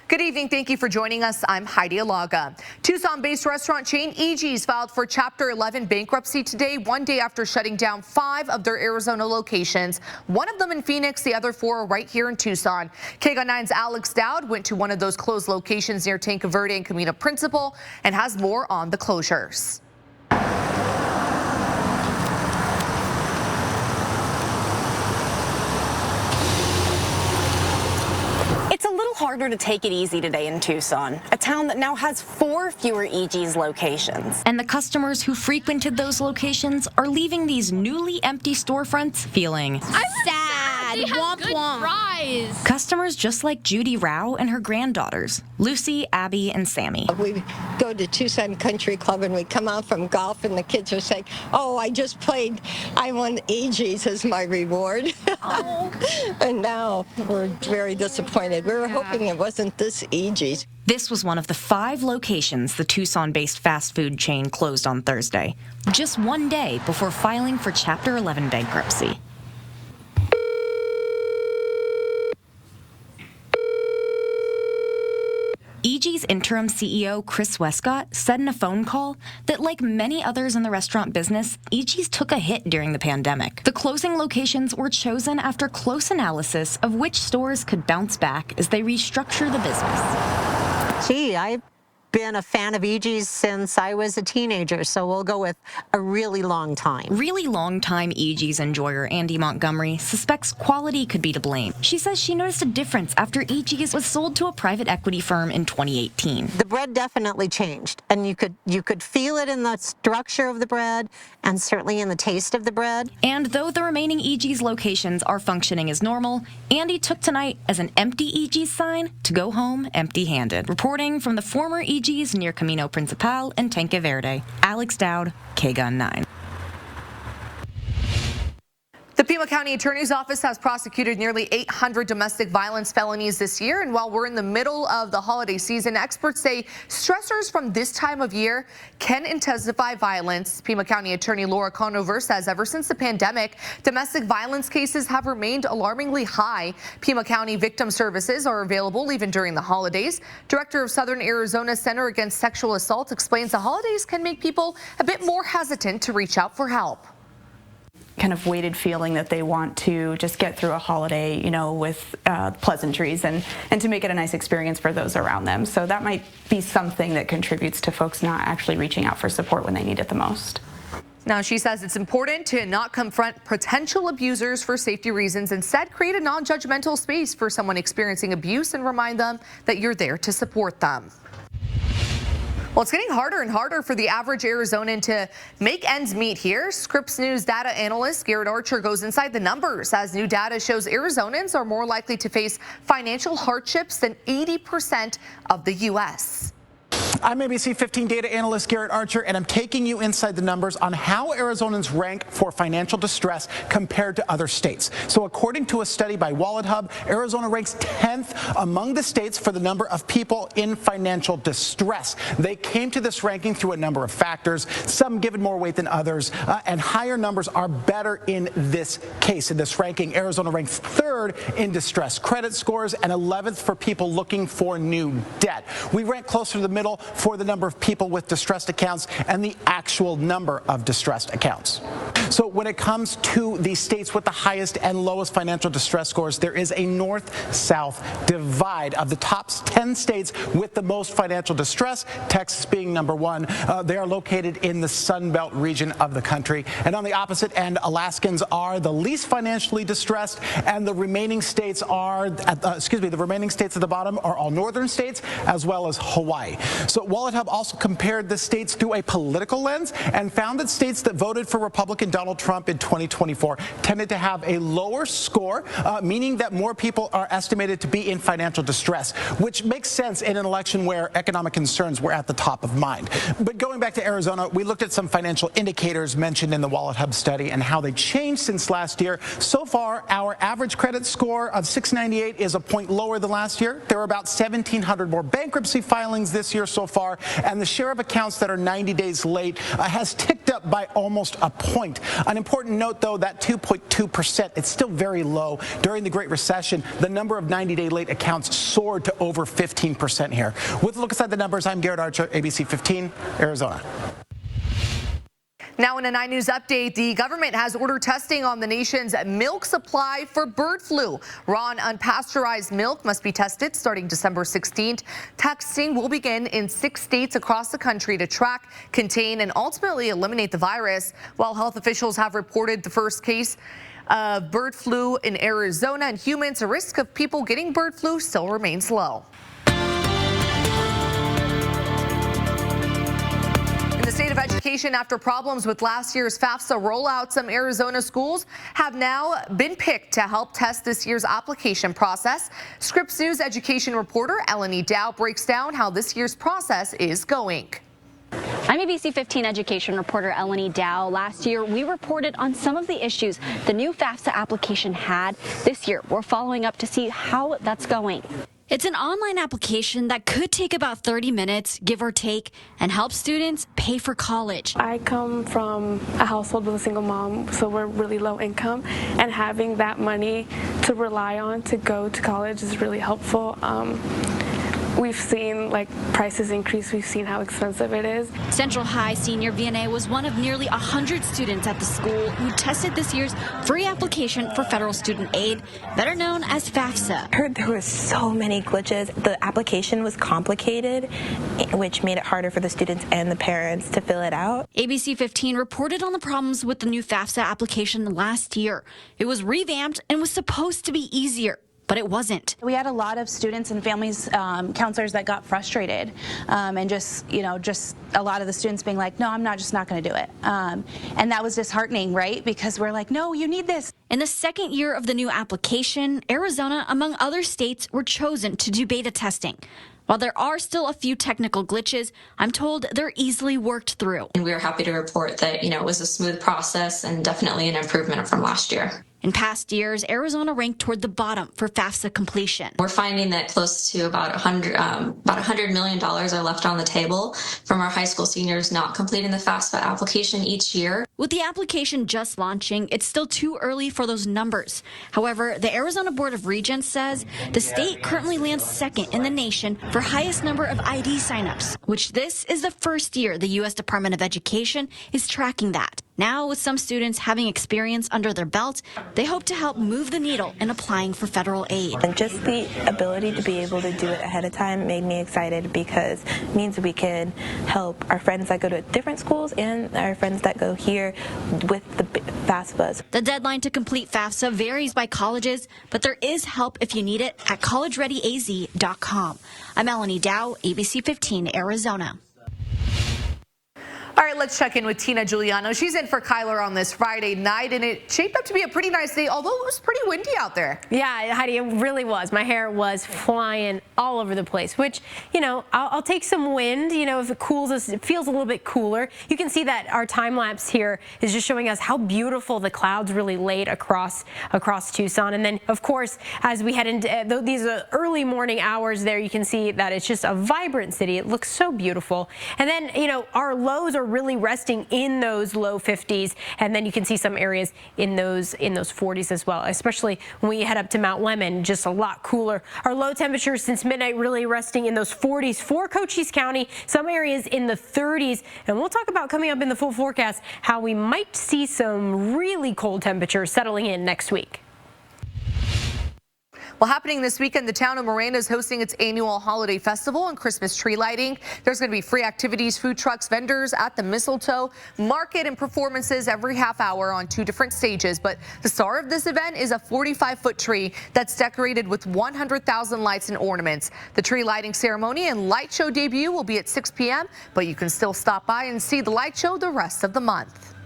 Good evening. Thank you for joining us. I'm Heidi Alaga. Tucson-based restaurant chain Eegee's filed for Chapter 11 bankruptcy today, one day after shutting down 5 of their Arizona locations, one of them in Phoenix, the other 4 right here in Tucson. KGUN 9's Alex Dowd went to one of those closed locations near Tanque Verde and Camino Principal and has more on the closures. It's a little harder to take it easy today in Tucson, a town that now has 4 fewer Eegee's locations. And the customers who frequented those locations are leaving these newly empty storefronts feeling sad. They have good fries. Customers just like Judy Rao and her granddaughters, Lucy, Abby, and Sammy. We go to Tucson Country Club and we come out from golf and the kids are saying, oh, I just played, I won Eegee's as my reward. Oh. And now we're very disappointed. We were hoping it wasn't this Eegee's. This was one of the 5 locations the Tucson-based fast food chain closed on Thursday, just one day before filing for Chapter 11 bankruptcy. Eegee's interim CEO, Chris Westcott, said in a phone call that like many others in the restaurant business, Eegee's took a hit during the pandemic. The closing locations were chosen after close analysis of which stores could bounce back as they restructure the business. Gee, I've been a fan of Eegee's since I was a teenager, so we'll go with a really long time. Really long-time Eegee's enjoyer Andy Montgomery suspects quality could be to blame. She says she noticed a difference after Eegee's was sold to a private equity firm in 2018. The bread definitely changed, and you could feel it in the structure of the bread and certainly in the taste of the bread. And though the remaining Eegee's locations are functioning as normal, Andy took tonight as an empty Eegee's sign to go home empty-handed. Reporting from the former Eegee's near Camino Principal and Tanque Verde, Alex Dowd, KGUN 9. The Pima County Attorney's Office has prosecuted nearly 800 domestic violence felonies this year, and while we're in the middle of the holiday season, experts say stressors from this time of year can intensify violence. Pima County Attorney Laura Conover says ever since the pandemic, domestic violence cases have remained alarmingly high. Pima County Victim Services are available even during the holidays. Director of Southern Arizona Center Against Sexual Assault explains the holidays can make people a bit more hesitant to reach out for help. Kind of weighted feeling that they want to just get through a holiday, with pleasantries and to make it a nice experience for those around them. So that might be something that contributes to folks not actually reaching out for support when they need it the most. Now, she says it's important to not confront potential abusers for safety reasons. Instead, create a non-judgmental space for someone experiencing abuse and remind them that you're there to support them. Well, it's getting harder and harder for the average Arizonan to make ends meet here. Scripps News data analyst Garrett Archer goes inside the numbers as new data shows Arizonans are more likely to face financial hardships than 80% of the U.S. I'm ABC 15 data analyst Garrett Archer, and I'm taking you inside the numbers on how Arizonans rank for financial distress compared to other states. So according to a study by WalletHub, Arizona ranks 10th among the states for the number of people in financial distress. They came to this ranking through a number of factors, some given more weight than others, and higher numbers are better in this case. In this ranking, Arizona ranks 3rd in distress credit scores and 11th for people looking for new debt. We rank closer to the middle for the number of people with distressed accounts and the actual number of distressed accounts. So when it comes to the states with the highest and lowest financial distress scores, there is a north-south divide. Of the top 10 states with the most financial distress, Texas being number 1, they are located in the Sun Belt region of the country. And on the opposite end, Alaskans are the least financially distressed, and the remaining states are, the remaining states at the bottom are all northern states as well as Hawaii. So WalletHub also compared the states through a political lens and found that states that voted for Republican Donald Trump in 2024 tended to have a lower score, meaning that more people are estimated to be in financial distress, which makes sense in an election where economic concerns were at the top of mind. But going back to Arizona, we looked at some financial indicators mentioned in the WalletHub study and how they changed since last year. So far, our average credit score of 698 is a point lower than last year. There are about 1,700 more bankruptcy filings this year so far, and the share of accounts that are 90 days late has ticked up by almost a point. An important note, though, that 2.2%, it's still very low. During the Great Recession, the number of 90-day late accounts soared to over 15% here. With a look inside the numbers, I'm Garrett Archer, ABC 15, Arizona. Now in a 9 News update, the government has ordered testing on the nation's milk supply for bird flu. Raw and unpasteurized milk must be tested starting December 16th. Testing will begin in 6 states across the country to track, contain, and ultimately eliminate the virus. While health officials have reported the first case of bird flu in Arizona and humans, the risk of people getting bird flu still remains low. The state of education, after problems with last year's FAFSA rollout, some Arizona schools have now been picked to help test this year's application process. Scripps News education reporter Eleni Dow breaks down how this year's process is going. I'm ABC 15 education reporter Eleni Dow. Last year, we reported on some of the issues the new FAFSA application had. This year, we're following up to see how that's going. It's an online application that could take about 30 minutes, give or take, and help students pay for college. I come from a household with a single mom, so we're really low income, and having that money to rely on to go to college is really helpful. We've seen prices increase. We've seen how expensive it is. Central High senior Vianney was one of nearly 100 students at the school who tested this year's free application for federal student aid, better known as FAFSA. I heard there were so many glitches. The application was complicated, which made it harder for the students and the parents to fill it out. ABC 15 reported on the problems with the new FAFSA application last year. It was revamped and was supposed to be easier, but it wasn't. We had a lot of students and families, counselors that got frustrated, and just a lot of the students being like, no, I'm not going to do it. And that was disheartening, right? Because we're like, no, you need this. In the second year of the new application, Arizona, among other states, were chosen to do beta testing. While there are still a few technical glitches, I'm told they're easily worked through. And we are happy to report that, it was a smooth process and definitely an improvement from last year. In past years, Arizona ranked toward the bottom for FAFSA completion. We're finding that close to about $100 million are left on the table from our high school seniors not completing the FAFSA application each year. With the application just launching, it's still too early for those numbers. However, the Arizona Board of Regents says the state currently lands second in the nation for highest number of ID signups, which this is the first year the U.S. Department of Education is tracking that. Now, with some students having experience under their belt, they hope to help move the needle in applying for federal aid. And just the ability to be able to do it ahead of time made me excited because it means we can help our friends that go to different schools and our friends that go here with the FAFSAs. The deadline to complete FAFSA varies by colleges, but there is help if you need it at collegereadyaz.com. I'm Eleni Dow, ABC 15, Arizona. All right, let's check in with Tina Giuliano. She's in for Kyler on this Friday night, and it shaped up to be a pretty nice day, although it was pretty windy out there. Yeah, Heidi, it really was. My hair was flying all over the place, which, I'll take some wind, if it cools us, it feels a little bit cooler. You can see that our time lapse here is just showing us how beautiful the clouds really laid across Tucson. And then, of course, as we head into these early morning hours there, you can see that it's just a vibrant city. It looks so beautiful. And then, our lows are really resting in those low 50s, and then you can see some areas in those 40s as well, especially when we head up to Mount Lemmon, just a lot cooler. Our low temperatures since midnight really resting in those 40s for Cochise County, some areas in the 30s, and we'll talk about coming up in the full forecast how we might see some really cold temperatures settling in next week. Well, happening this weekend, the town of Marana is hosting its annual holiday festival and Christmas tree lighting. There's going to be free activities, food trucks, vendors at the mistletoe market, and performances every half hour on 2 different stages. But the star of this event is a 45-foot tree that's decorated with 100,000 lights and ornaments. The tree lighting ceremony and light show debut will be at 6 p.m., but you can still stop by and see the light show the rest of the month.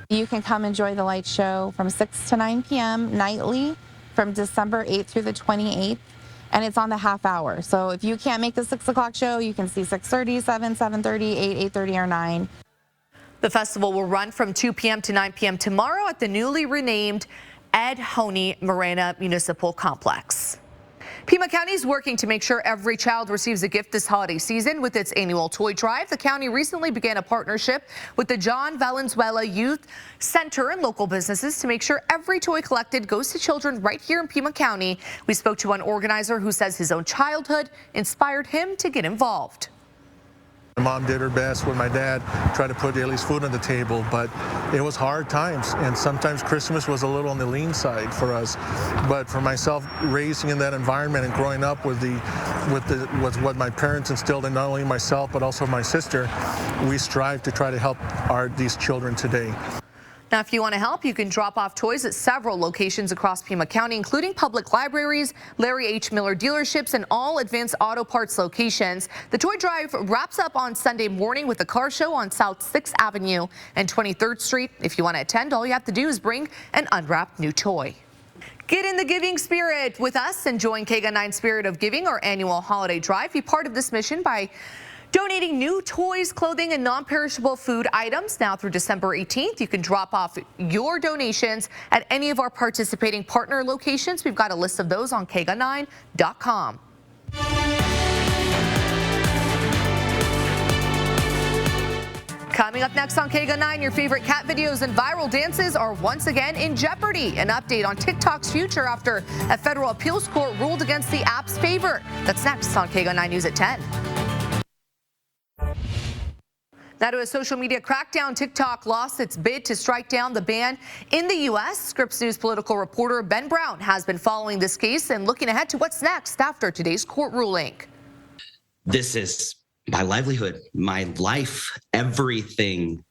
You can come enjoy the light show from 6 to 9 p.m. nightly, from December 8th through the 28th, and it's on the half hour. So if you can't make the 6 o'clock show, you can see 6:30, 7, 7:30, 8, 8:30, or 9. The festival will run from 2 p.m. to 9 p.m. tomorrow at the newly renamed Ed Honey Marana Municipal Complex. Pima County is working to make sure every child receives a gift this holiday season with its annual toy drive. The county recently began a partnership with the John Valenzuela Youth Center and local businesses to make sure every toy collected goes to children right here in Pima County. We spoke to one organizer who says his own childhood inspired him to get involved. My mom did her best when my dad tried to put at least food on the table, but it was hard times, and sometimes Christmas was a little on the lean side for us. But for myself, raising in that environment and growing up with what my parents instilled in not only myself but also my sister, we strive to try to help these children today. Now, if you want to help, you can drop off toys at several locations across Pima County, including public libraries, Larry H. Miller dealerships, and all Advanced Auto Parts locations. The toy drive wraps up on Sunday morning with a car show on South 6th Avenue and 23rd Street. If you want to attend, all you have to do is bring an unwrapped new toy. Get in the giving spirit with us and join KGUN 9 Spirit of Giving, our annual holiday drive. Be part of this mission by donating new toys, clothing, and non-perishable food items. Now through December 18th, you can drop off your donations at any of our participating partner locations. We've got a list of those on KGUN9.com. Coming up next on KGUN 9, your favorite cat videos and viral dances are once again in jeopardy. An update on TikTok's future after a federal appeals court ruled against the app's favor. That's next on KGUN 9 News at 10. Now to a social media crackdown, TikTok lost its bid to strike down the ban in the U.S. Scripps News political reporter Ben Brown has been following this case and looking ahead to what's next after today's court ruling. This is my livelihood, my life, everything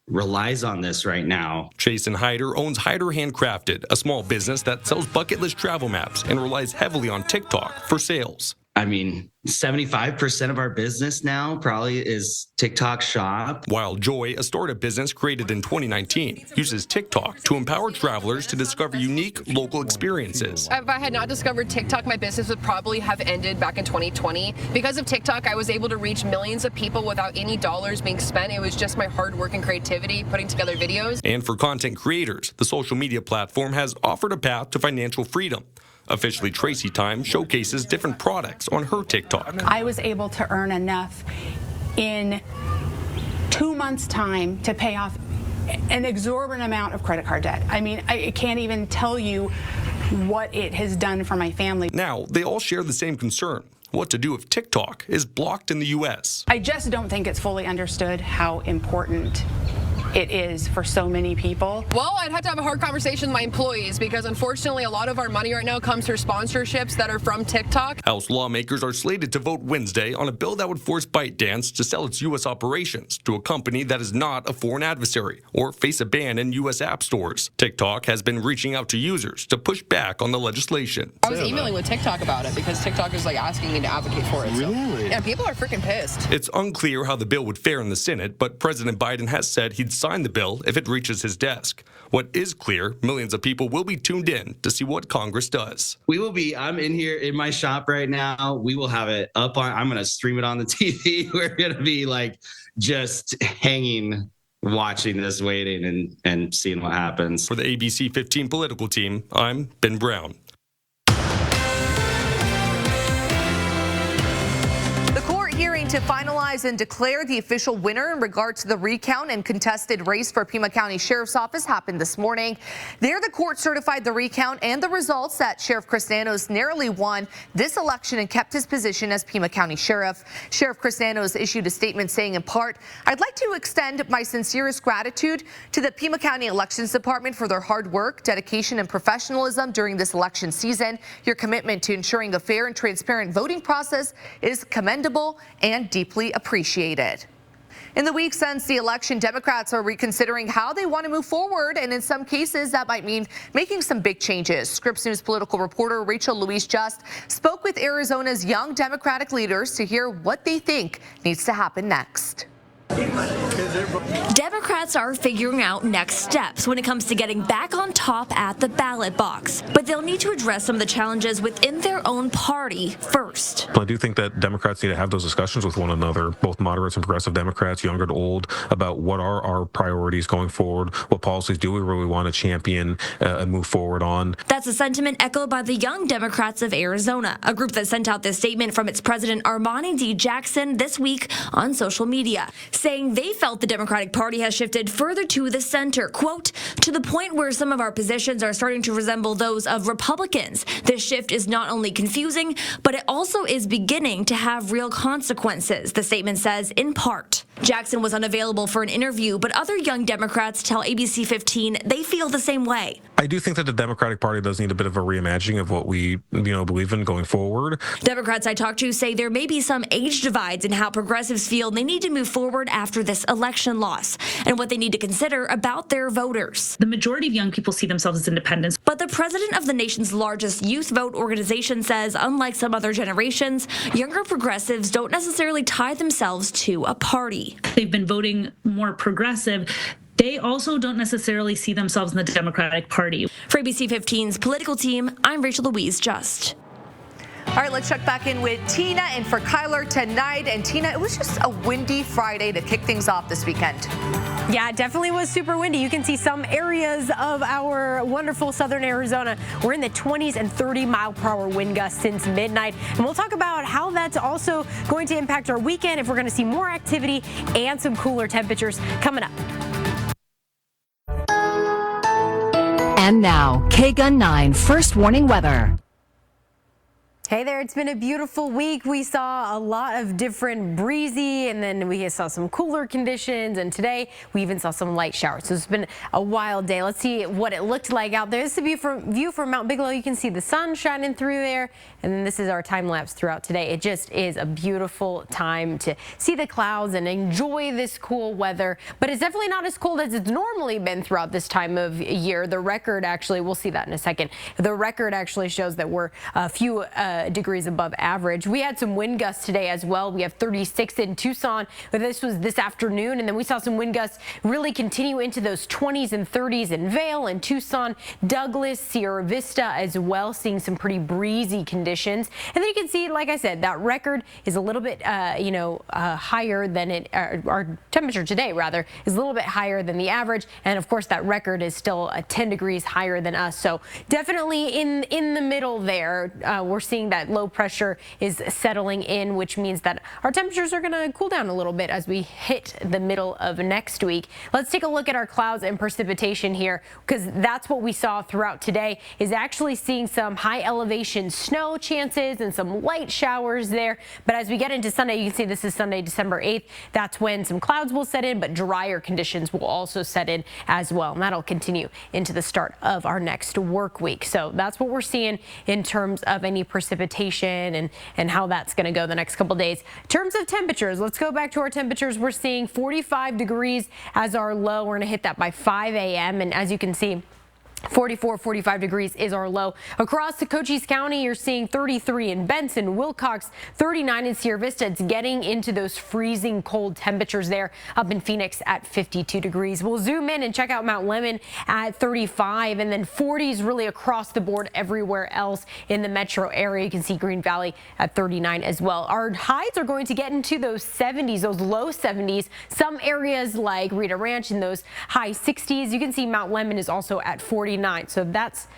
relies on this right now. Jason Hyder owns Hyder Handcrafted, a small business that sells bucket list travel maps and relies heavily on TikTok for sales. I mean, 75% of our business now probably is TikTok shop. While Joy, a startup business created in 2019, uses TikTok to empower travelers to discover unique local experiences. If I had not discovered TikTok, my business would probably have ended back in 2020. Because of TikTok, I was able to reach millions of people without any dollars being spent. It was just my hard work and creativity putting together videos. And for content creators, the social media platform has offered a path to financial freedom. Officially, Tracy Time showcases different products on her TikTok. I was able to earn enough in 2 months' time to pay off an exorbitant amount of credit card debt. I mean, I can't even tell you what it has done for my family. Now, they all share the same concern: what to do if TikTok is blocked in the U.S. I just don't think it's fully understood how important it is for so many people. Well, I'd have to have a hard conversation with my employees because unfortunately a lot of our money right now comes through sponsorships that are from TikTok. House lawmakers are slated to vote Wednesday on a bill that would force ByteDance to sell its U.S. operations to a company that is not a foreign adversary or face a ban in U.S. app stores. TikTok has been reaching out to users to push back on the legislation. I was emailing with TikTok about it because TikTok is like asking me to advocate for it. Really? So, yeah, people are freaking pissed. It's unclear how the bill would fare in the Senate, but President Biden has said he'd sign the bill if it reaches his desk. What is clear, millions of people will be tuned in to see what Congress does. I'm in here in my shop right now. We will have it up on, I'm going to stream it on the TV. We're going to be like just hanging, watching this, waiting and seeing what happens. For the ABC 15 political team, I'm Ben Brown. Hearing to finalize and declare the official winner in regard to the recount and contested race for Pima County Sheriff's Office happened this morning. There, the court certified the recount and the results that Sheriff Chris Nanos narrowly won this election and kept his position as Pima County Sheriff. Sheriff Chris Nanos issued a statement saying, in part, "I'd like to extend my sincerest gratitude to the Pima County Elections Department for their hard work, dedication, and professionalism during this election season. Your commitment to ensuring a fair and transparent voting process is commendable and deeply appreciated." In the week since the election, Democrats are reconsidering how they want to move forward, and in some cases that might mean making some big changes. Scripps News political reporter Rachel Louise Just spoke with Arizona's young Democratic leaders to hear what they think needs to happen next. Democrats are figuring out next steps when it comes to getting back on top at the ballot box, but they'll need to address some of the challenges within their own party first. I do think that Democrats need to have those discussions with one another, both moderates and progressive Democrats, young and old, about what are our priorities going forward, what policies do we really want to champion and move forward on. That's a sentiment echoed by the Young Democrats of Arizona, a group that sent out this statement from its president Armani D. Jackson this week on social media, saying they felt the Democratic Party has shifted further to the center, quote, to the point where some of our positions are starting to resemble those of Republicans. This shift is not only confusing, but it also is beginning to have real consequences, the statement says in part. Jackson was unavailable for an interview, but other young Democrats tell ABC 15 they feel the same way. I do think that the Democratic Party does need a bit of a reimagining of what we, believe in going forward. Democrats I talked to say there may be some age divides in how progressives feel they need to move forward after this election loss and what they need to consider about their voters. The majority of young people see themselves as independents. But the president of the nation's largest youth vote organization says, unlike some other generations, younger progressives don't necessarily tie themselves to a party. They've been voting more progressive. They also don't necessarily see themselves in the Democratic Party. For ABC 15's political team, I'm Rachel Louise Just. All right, let's check back in with Tina and for Kyler tonight. And Tina, it was just a windy Friday to kick things off this weekend. Yeah, it definitely was super windy. You can see some areas of our wonderful southern Arizona. We're in the 20s and 30-mile-per-hour wind gusts since midnight. And we'll talk about how that's also going to impact our weekend, if we're going to see more activity and some cooler temperatures coming up. And now, KGUN 9 First Warning Weather. Hey there, it's been a beautiful week. We saw a lot of different breezy, and then we saw some cooler conditions, and today we even saw some light showers. So it's been a wild day. Let's see what it looked like out there. This is a view from Mount Bigelow. You can see the sun shining through there, and then this is our time lapse throughout today. It just is a beautiful time to see the clouds and enjoy this cool weather, but it's definitely not as cold as it's normally been throughout this time of year. The record actually, we'll see that in a second. The record actually shows that we're a few degrees above average. We had some wind gusts today as well. We have 36 in Tucson, but this was this afternoon, and then we saw some wind gusts really continue into those 20s and 30s in Vail and Tucson, Douglas, Sierra Vista as well, seeing some pretty breezy conditions. And then you can see, like I said, that record is a little bit, higher than our temperature today, rather, is a little bit higher than the average. And of course, that record is still 10 degrees higher than us. So definitely in the middle there, we're seeing that low pressure is settling in, which means that our temperatures are going to cool down a little bit as we hit the middle of next week. Let's take a look at our clouds and precipitation here, because that's what we saw throughout today, is actually seeing some high elevation snow chances and some light showers there. But as we get into Sunday, you can see this is Sunday, December 8th. That's when some clouds will set in, but drier conditions will also set in as well. And that'll continue into the start of our next work week. So that's what we're seeing in terms of any precipitation and how that's going to go the next couple days. In terms of temperatures, let's go back to our temperatures. We're seeing 45 degrees as our low. We're going to hit that by 5 a.m. And as you can see, 45 degrees is our low. Across the Cochise County, you're seeing 33 in Benson, Wilcox, 39 in Sierra Vista. It's getting into those freezing cold temperatures there. Up in Phoenix at 52 degrees. We'll zoom in and check out Mount Lemmon at 35, and then 40s really across the board everywhere else in the metro area. You can see Green Valley at 39 as well. Our highs are going to get into those 70s, those low 70s. Some areas like Rita Ranch in those high 60s. You can see Mount Lemmon is also at 40. So that's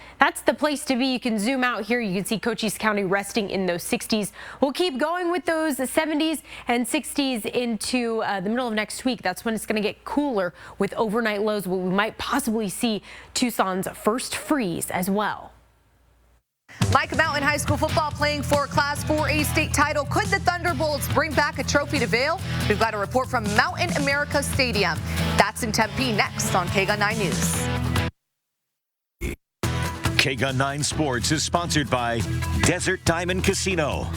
the place to be. You can zoom out here. You can see Cochise County resting in those 60s. We'll keep going with those 70s and 60s into the middle of next week. That's when it's going to get cooler with overnight lows. We might possibly see Tucson's first freeze as well. Mike, Mountain High School football playing for Class 4A state title. Could the Thunderbolts bring back a trophy to Vail? We've got a report from Mountain America Stadium. That's in Tempe next on KGUN 9 News. KGUN 9 Sports is sponsored by Desert Diamond Casino.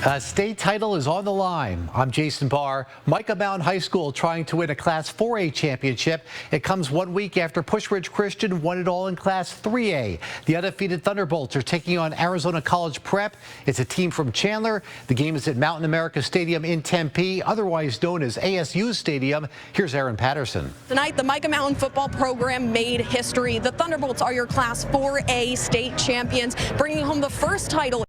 A state title is on the line. I'm Jason Barr. Micah Mountain High School trying to win a Class 4A championship. It comes 1 week after Push Ridge Christian won it all in Class 3A. The undefeated Thunderbolts are taking on Arizona College Prep. It's a team from Chandler. The game is at Mountain America Stadium in Tempe, otherwise known as ASU Stadium. Here's Aaron Patterson. Tonight, the Micah Mountain football program made history. The Thunderbolts are your Class 4A state champions, bringing home the first title